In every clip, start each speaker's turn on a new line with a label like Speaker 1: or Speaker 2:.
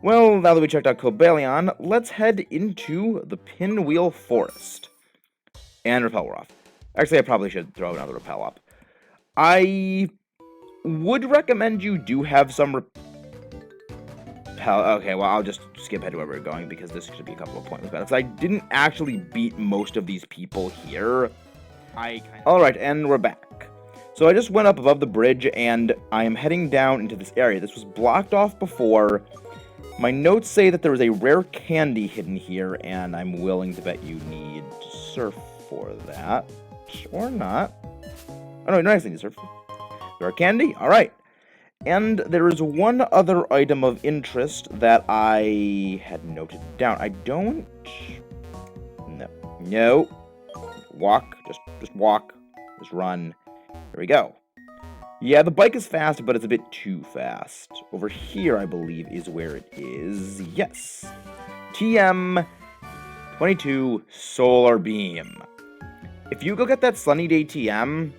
Speaker 1: Well, now that we checked out Cobalion, let's head into the Pinwheel Forest. And Repel we're off. Actually, I probably should throw another Repel up. I would recommend you do have some Repel. Okay, well, I'll just skip ahead to where we're going because this should be a couple of pointless battles. I didn't actually beat most of these people here. Alright, and we're back. So I just went up above the bridge, and I am heading down into this area. This was blocked off before. My notes say that there is a rare candy hidden here, and I'm willing to bet you need surf for that. Or not. Oh, no, nice thing to surf. Rare candy? Alright. And there is one other item of interest that I had noted down. I don't... No. Walk. Just walk. Just run. There we go. Yeah, the bike is fast, but it's a bit too fast. Over here, I believe, is where it is. Yes. TM22 Solar Beam. If you go get that Sunny Day TM,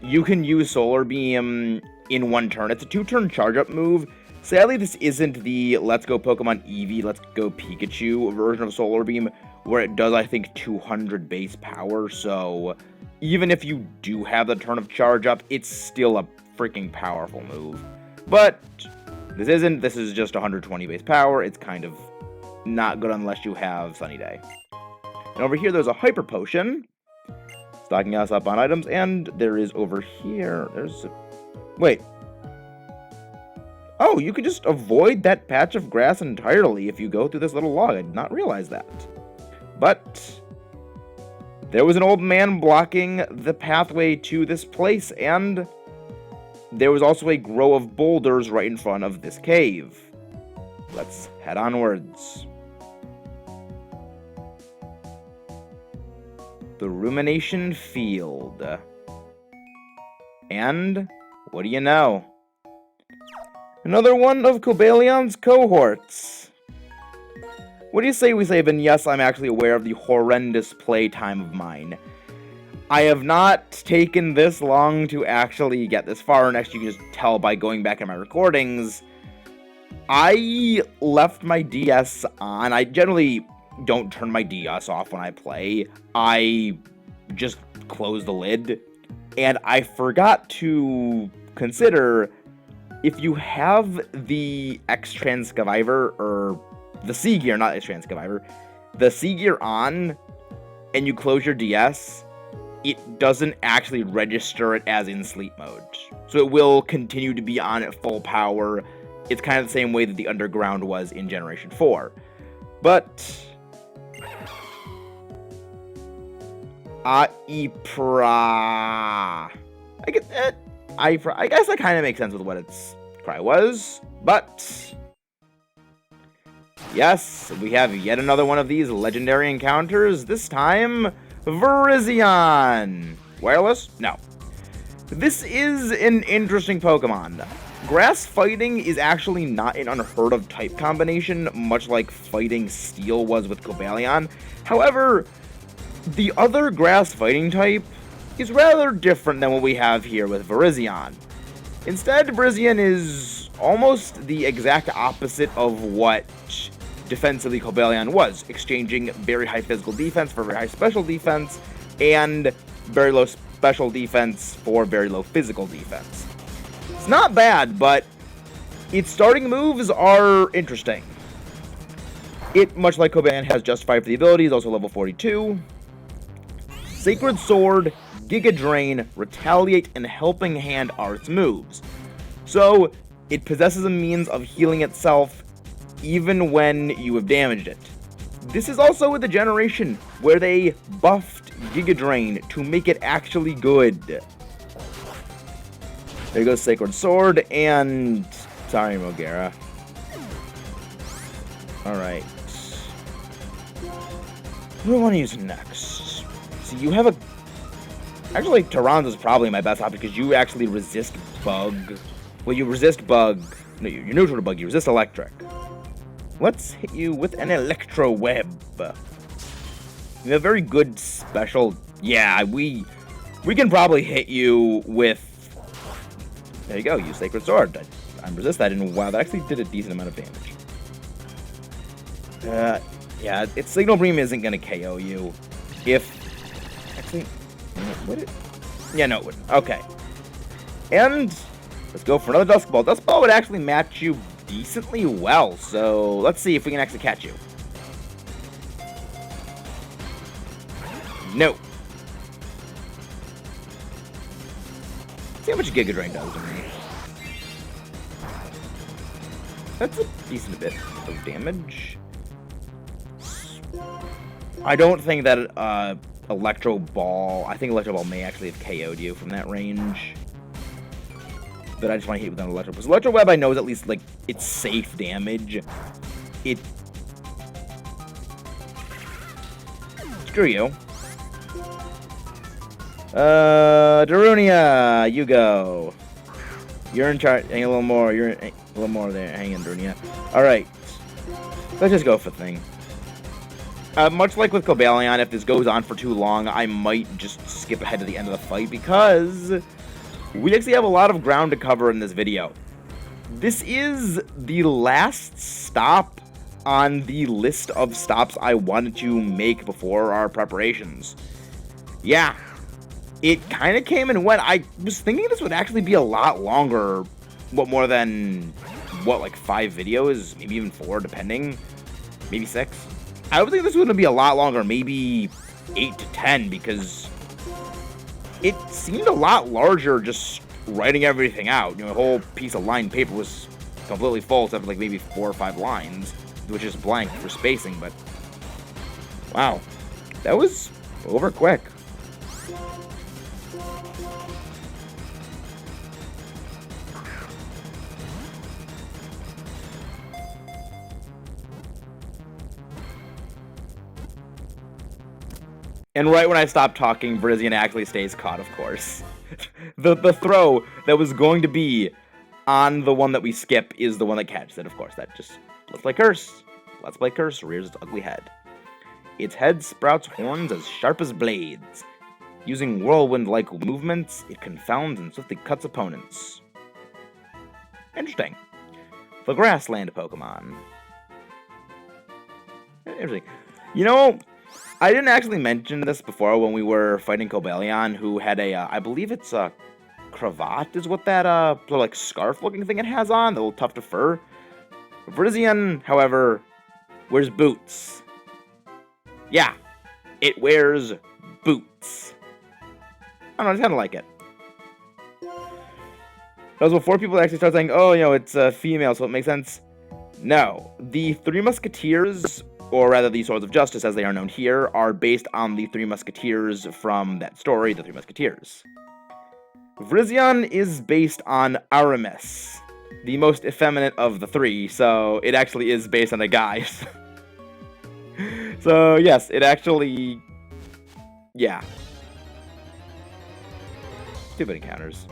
Speaker 1: you can use Solar Beam in one turn. It's a 2-turn charge-up move. Sadly, this isn't the Let's Go Pokemon Eevee, Let's Go Pikachu version of Solar Beam, where it does, I think, 200 base power, so even if you do have the turn of charge-up, it's still a freaking powerful move. But this isn't. This is just 120 base power. It's kind of not good unless you have Sunny Day. And over here, there's a Hyper Potion, stocking us up on items, and there is over here, there's a... Wait. Oh, you can just avoid that patch of grass entirely if you go through this little log. I did not realize that. But there was an old man blocking the pathway to this place, and there was also a grove of boulders right in front of this cave. Let's head onwards. The Rumination Field. And what do you know? Another one of Cobalion's cohorts. What do you say we save? And yes, I'm actually aware of the horrendous playtime of mine. I have not taken this long to actually get this far, and actually you can just tell by going back in my recordings. I left my DS on. I generally don't turn my DS off when I play. I just close the lid. And I forgot to consider, if you have the X-Transcaviver, or the C-Gear, not X-Transcaviver, the C-Gear on, and you close your DS, it doesn't actually register it as in sleep mode. So it will continue to be on at full power. It's kind of the same way that the Underground was in Generation 4. But I get that. I guess that kind of makes sense with what its cry was, but yes, we have yet another one of these legendary encounters, this time Virizion. Wireless? No. This is an interesting Pokemon. Grass fighting is actually not an unheard of type combination, much like fighting Steel was with Cobalion. However, the other grass fighting type is rather different than what we have here with Virizion. Instead, Virizion is almost the exact opposite of what defensively Cobalion was, exchanging very high physical defense for very high special defense, and very low special defense for very low physical defense. It's not bad, but its starting moves are interesting. It, much like Cobalion, has Justified for the abilities, also level 42. Sacred Sword, Giga Drain, Retaliate, and Helping Hand are its moves. So, it possesses a means of healing itself even when you have damaged it. This is also with the generation where they buffed Giga Drain to make it actually good. There goes Sacred Sword, and sorry, Mogera. Alright. What do I want to use next? See, you have a... Actually, Tyrannosa's probably my best option because you actually resist Bug. Well, you resist Bug. No, you're neutral to Bug. You resist Electric. Let's hit you with an Electro Web. You have very good special... Yeah, we can probably hit you with... There you go, use Sacred Sword. I resist that in a while. That actually did a decent amount of damage. Yeah, its Signal Beam isn't gonna KO you. If... Actually, would it? Yeah, no, it wouldn't. Okay. And let's go for another Dusk Ball. Dusk Ball would actually match you decently well, so let's see if we can actually catch you. No. See how much Giga Drain does to me. That's a decent bit of damage. I don't think that Electro Ball... I think Electro Ball may actually have KO'd you from that range. But I just want to hit with an Electro. Because Electro Web, I know is at least, like, it's safe damage. It... Screw you. Darunia, you go. You're in charge. Hang a little more. You're a little more there. Hang in, Darunia. Alright. Let's just go for the thing. Much like with Cobalion, if this goes on for too long, I might just skip ahead to the end of the fight because we actually have a lot of ground to cover in this video. This is the last stop on the list of stops I wanted to make before our preparations. Yeah, it kind of came and went. I was thinking this would actually be a lot longer. What, more than, what, like 5 videos? Maybe even 4, depending. Maybe 6. I would think this would be a lot longer, maybe 8 to 10, because it seemed a lot larger just writing everything out. You know, a whole piece of lined paper was completely full, except for like maybe 4 or 5 lines, which is blank for spacing, but wow, that was over quick. And right when I stop talking, Virizion actually stays caught, of course. The throw that was going to be on the one that we skip is the one that catches it, of course. That just... Let's play Curse. Let's play Curse rears its ugly head. Its head sprouts horns as sharp as blades. Using whirlwind-like movements, it confounds and swiftly cuts opponents. Interesting. The Grassland Pokemon. Interesting. You know... I didn't actually mention this before when we were fighting Cobalion, who had a, I believe it's a cravat is what that, sort of like scarf-looking thing it has on, the little tuft of fur. Virizion, however, wears boots. Yeah, it wears boots. I don't know, I just kind of like it. That was before people actually start saying, oh, you know, it's female, so it makes sense. No, the Three Musketeers... or rather the Swords of Justice, as they are known here, are based on the Three Musketeers from that story, the Three Musketeers. Virizion is based on Aramis, the most effeminate of the three, so it actually is based on a guy. So, yes, it actually... yeah. Stupid encounters.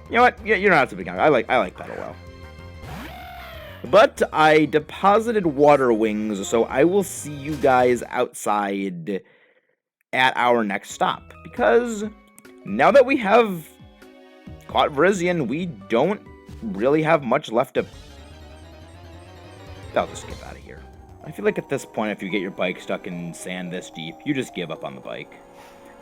Speaker 1: You know what? Yeah, you're not a stupid encounter. I like Battle Well. But I deposited Water Wings, so I will see you guys outside at our next stop. Because now that we have caught Virizion, we don't really have much left to... I'll just get out of here. I feel like at this point, if you get your bike stuck in sand this deep, you just give up on the bike.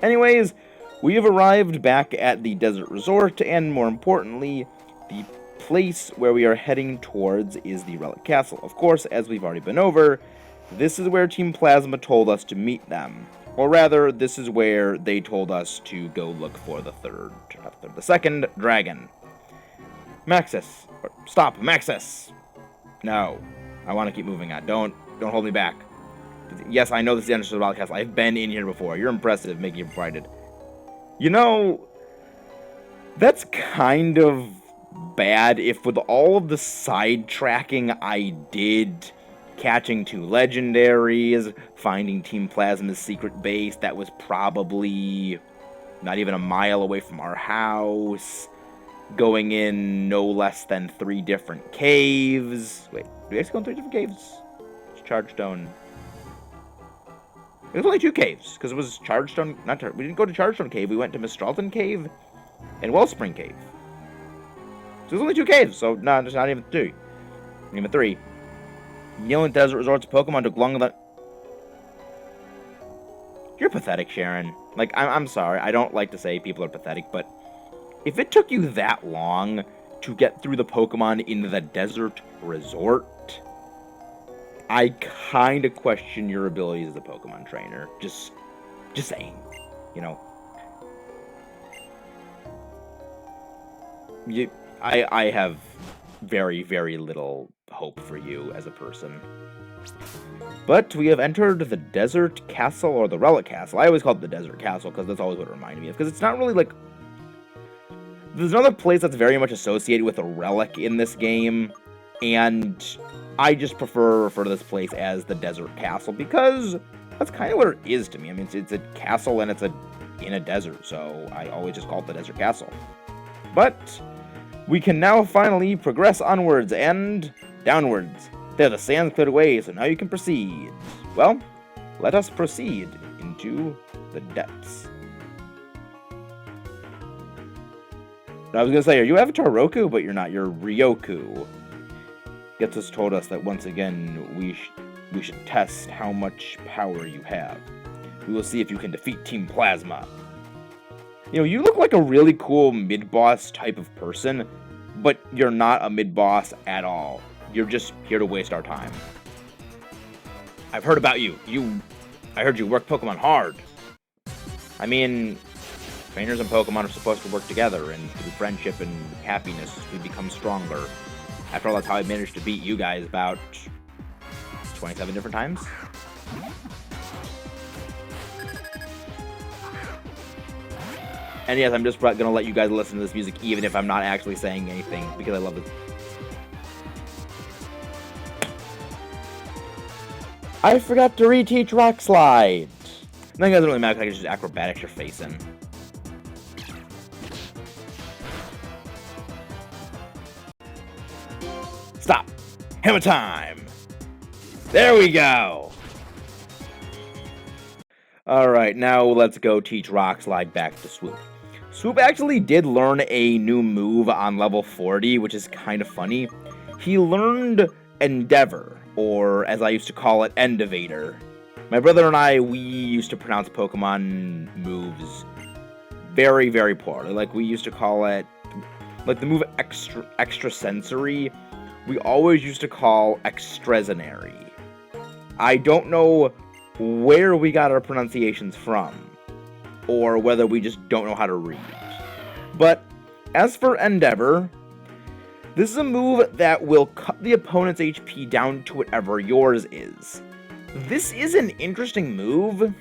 Speaker 1: Anyways, we have arrived back at the Desert Resort, and more importantly, the place where we are heading towards is the Relic Castle. Of course, as we've already been over, this is where Team Plasma told us to meet them. Or rather, this is where they told us to go look for the second dragon. Maxis. Stop, Maxis! No. I want to keep moving on. Don't hold me back. Yes, I know this is the entrance to the Relic Castle. I've been in here before. You're impressive, making it provided. You know, that's kind of bad if with all of the sidetracking I did, catching 2 legendaries, finding Team Plasma's secret base that was probably not even a mile away from our house, going in no less than 3 different caves. Wait, do we actually go in 3 different caves? It's Chargestone. It was only 2 caves, because it was Chargestone, we didn't go to Chargestone Cave, we went to Mistralton Cave and Wellspring Cave. So there's only 2 caves, so no, there's not even 2. Not even 3. Yelling Desert Resort's Pokemon took longer than... You're pathetic, Sharon. Like, I'm sorry. I don't like to say people are pathetic, but if it took you that long to get through the Pokemon in the Desert Resort, I kind of question your abilities as a Pokemon trainer. Just saying, you know. I have very, very little hope for you as a person. But we have entered the Desert Castle, or the Relic Castle. I always call it the Desert Castle, because that's always what it reminded me of. Because it's not really, like... There's another place that's very much associated with a relic in this game, and I just prefer to refer to this place as the Desert Castle, because that's kind of what it is to me. I mean, it's a castle, and it's in a desert, so I always just call it the Desert Castle. But we can now finally progress onwards and downwards. There, the sand's cleared away, so now you can proceed. Well, let us proceed into the depths. I was going to say, are you Avatar Roku? But you're not, you're Ryoku. Getsus told us that once again, we should test how much power you have. We will see if you can defeat Team Plasma. You know, you look like a really cool mid-boss type of person, but you're not a mid-boss at all. You're just here to waste our time. I've heard about you. I heard you work Pokemon hard. I mean, trainers and Pokemon are supposed to work together, and through friendship and happiness, we become stronger. After all, that's how I managed to beat you guys about 27 different times. And yes, I'm just gonna let you guys listen to this music even if I'm not actually saying anything, because I love it. I forgot to reteach Rock Slide. I think it doesn't really matter because I can just acrobatics your face in. Stop. Hammer time. There we go. Alright, now let's go teach Rock Slide back to Swoop. Swoop actually did learn a new move on level 40, which is kind of funny. He learned Endeavor, or as I used to call it, Endevator. My brother and I, we used to pronounce Pokemon moves very, very poorly. Like, we used to call it, like the move Extrasensory, we always used to call Extrasenary. I don't know where we got our pronunciations from, or whether we just don't know how to read. But as for Endeavor, this is a move that will cut the opponent's HP down to whatever yours is. This is an interesting move,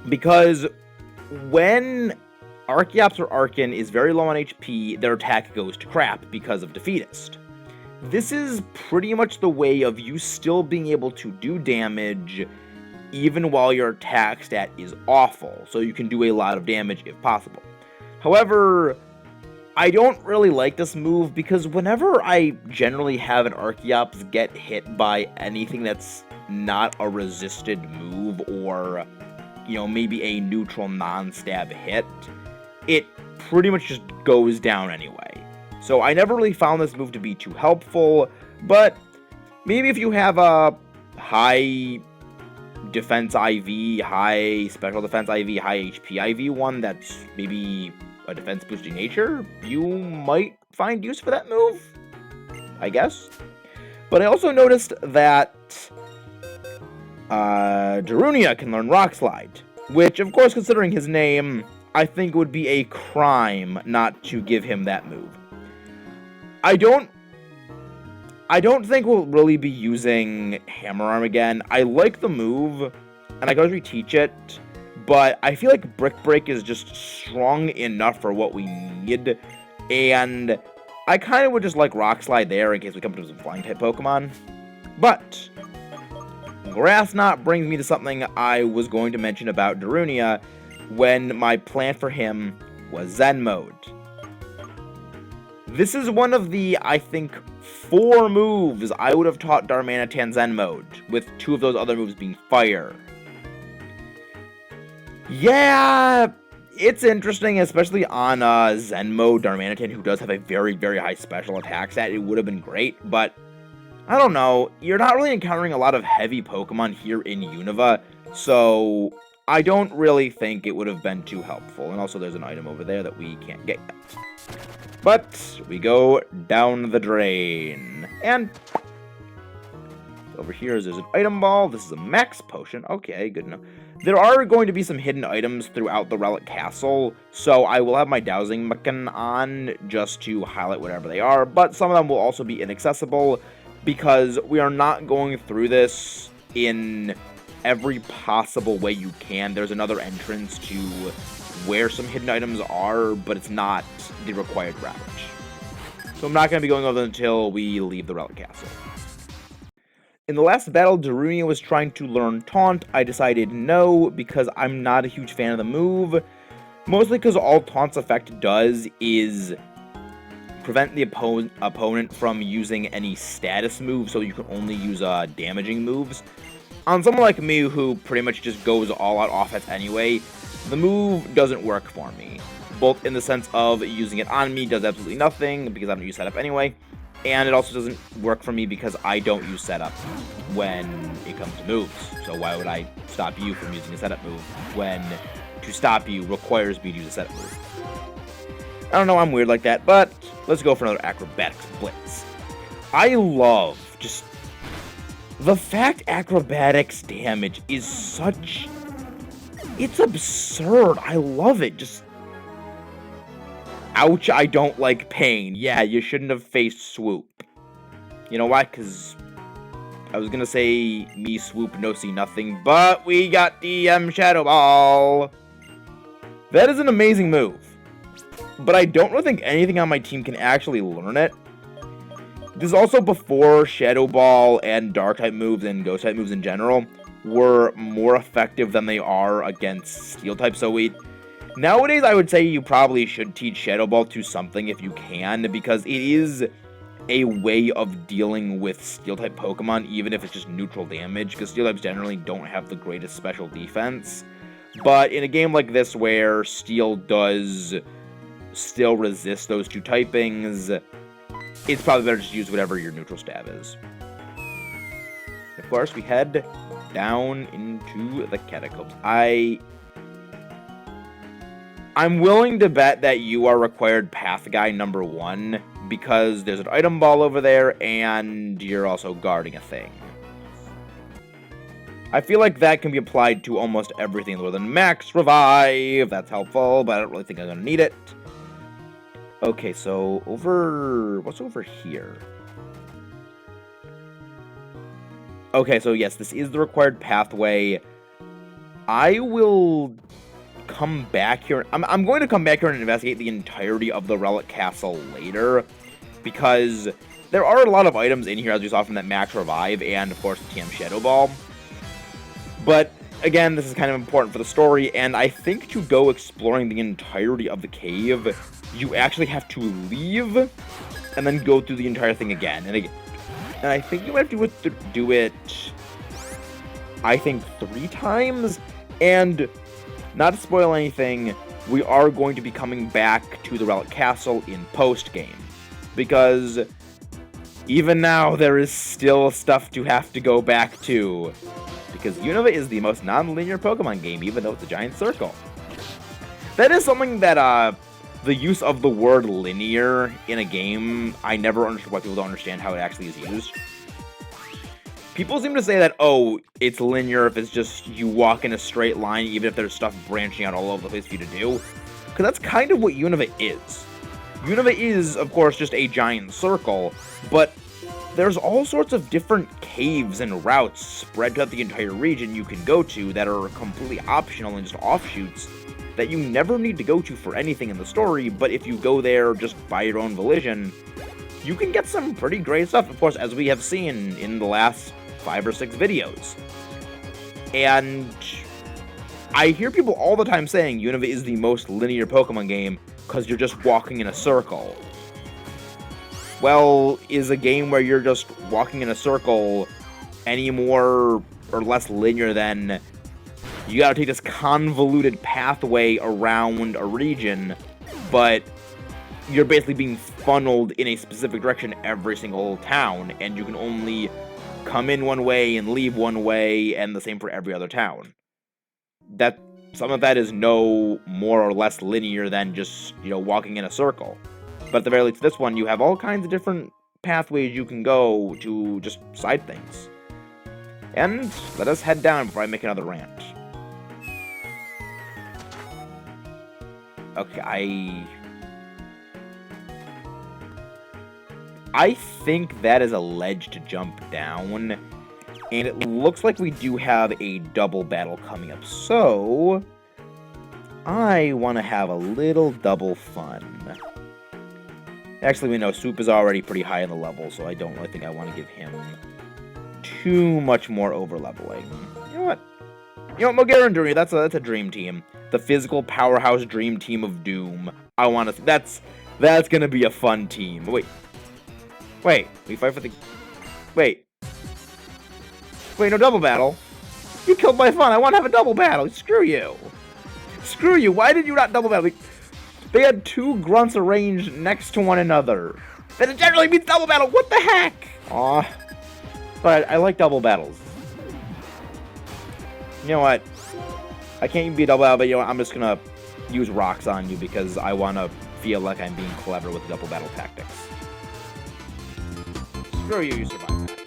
Speaker 1: because when Archeops or Arcan is very low on HP, their attack goes to crap because of Defeatist. This is pretty much the way of you still being able to do damage even while your attack stat is awful, so you can do a lot of damage if possible. However, I don't really like this move because whenever I generally have an Archeops get hit by anything that's not a resisted move or, you know, maybe a neutral non-stab hit, it pretty much just goes down anyway. So I never really found this move to be too helpful, but maybe if you have a high defense IV, high special defense IV, high HP IV one that's maybe a defense boosting nature, you might find use for that move, I guess. But I also noticed that Darunia can learn Rock Slide, which, of course, considering his name, I think would be a crime not to give him that move. I don't think we'll really be using Hammer Arm again. I like the move, and I can always reteach it, but I feel like Brick Break is just strong enough for what we need, and I kind of would just like Rock Slide there in case we come to some Flying-type Pokemon. But Grass Knot brings me to something I was going to mention about Darunia when my plan for him was Zen Mode. This is one of the, I think, 4 moves I would have taught Darmanitan Zen Mode, with 2 of those other moves being Fire. Yeah, it's interesting, especially on Zen Mode Darmanitan, who does have a very, very high special attack stat. It would have been great, but I don't know, you're not really encountering a lot of heavy Pokemon here in Unova, so I don't really think it would have been too helpful. And also there's an item over there that we can't get yet. But we go down the drain. And over here there's an item ball. This is a max potion. Okay, good enough. There are going to be some hidden items throughout the Relic Castle, so I will have my dowsing beacon on just to highlight whatever they are, but some of them will also be inaccessible because we are not going through this in every possible way you can. There's another entrance to where some hidden items are, but it's not the required route. So I'm not going to be going over until we leave the Relic Castle. In the last battle, Darunia was trying to learn Taunt. I decided no, because I'm not a huge fan of the move. Mostly because all Taunt's effect does is prevent the opponent from using any status moves, so you can only use damaging moves. On someone like me, who pretty much just goes all out offense anyway, the move doesn't work for me. Both in the sense of using it on me does absolutely nothing, because I don't use setup anyway, and it also doesn't work for me because I don't use setup when it comes to moves. So why would I stop you from using a setup move when to stop you requires me to use a setup move? I don't know, I'm weird like that, but let's go for another Acrobatics Blitz. I love just the fact Acrobatics damage is such... it's absurd. I love it. Just... ouch, I don't like pain. Yeah, you shouldn't have faced Swoop. You know why? Because I was gonna say me Swoop, no see nothing, but we got DM Shadow Ball. That is an amazing move. But I don't really think anything on my team can actually learn it. This is also before Shadow Ball and Dark-type moves and Ghost-type moves in general were more effective than they are against Steel-type, so nowadays, I would say you probably should teach Shadow Ball to something if you can, because it is a way of dealing with Steel-type Pokemon, even if it's just neutral damage, because Steel-types generally don't have the greatest special defense. But in a game like this, where Steel does still resist those two typings, it's probably better to use whatever your neutral stab is. Of course, we head down into the catacombs. I'm willing to bet that you are required path guy number 1, because there's an item ball over there, and you're also guarding a thing. I feel like that can be applied to almost everything in the world. And Max Revive, that's helpful, but I don't really think I'm going to need it. Okay, so what's over here? Okay, so yes, this is the required pathway. I will come back here. I'm going to come back here and investigate the entirety of the Relic Castle later, because there are a lot of items in here, as we saw from that Max Revive, and of course the TM Shadow Ball. But again, this is kind of important for the story, and I think to go exploring the entirety of the cave, you actually have to leave and then go through the entire thing again and again. And I think you have to do it, I think, 3 times. And not to spoil anything, we are going to be coming back to the Relic Castle in post-game, because even now there is still stuff to have to go back to, because Unova is the most non-linear Pokemon game, even though it's a giant circle. That is something that, the use of the word linear in a game, I never understood why people don't understand how it actually is used. People seem to say that, oh, it's linear if it's just you walk in a straight line, even if there's stuff branching out all over the place for you to do. Because that's kind of what Unova is. Unova is, of course, just a giant circle, but there's all sorts of different caves and routes spread throughout the entire region you can go to that are completely optional and just offshoots that you never need to go to for anything in the story, but if you go there just by your own volition, you can get some pretty great stuff, of course, as we have seen in the last 5 or 6 videos. And I hear people all the time saying Unova is the most linear Pokemon game because you're just walking in a circle. Well, is a game where you're just walking in a circle any more or less linear than you gotta take this convoluted pathway around a region, but you're basically being funneled in a specific direction every single town, and you can only come in one way and leave one way, and the same for every other town. Some of that is no more or less linear than just, walking in a circle. But at the very least, this one, you have all kinds of different pathways you can go to just side things. And let us head down before I make another rant. Okay, I think that is a ledge to jump down, and it looks like we do have a double battle coming up, so I want to have a little double fun. Actually, we know Soup is already pretty high in the level, so I don't really think I want to give him too much more over-leveling. You know what, Mogera and Duri, that's a dream team. The physical powerhouse dream team of Doom. I want to. That's gonna be a fun team. Wait, we fight for the. Wait, no double battle. You killed my fun. I want to have a double battle. Screw you. Why did you not double battle? They had two grunts arranged next to one another. That generally means double battle. What the heck? Aw. But I like double battles. You know what? I can't even be a double battle, but I'm just gonna use rocks on you because I want to feel like I'm being clever with double battle tactics. Screw you, you survived that.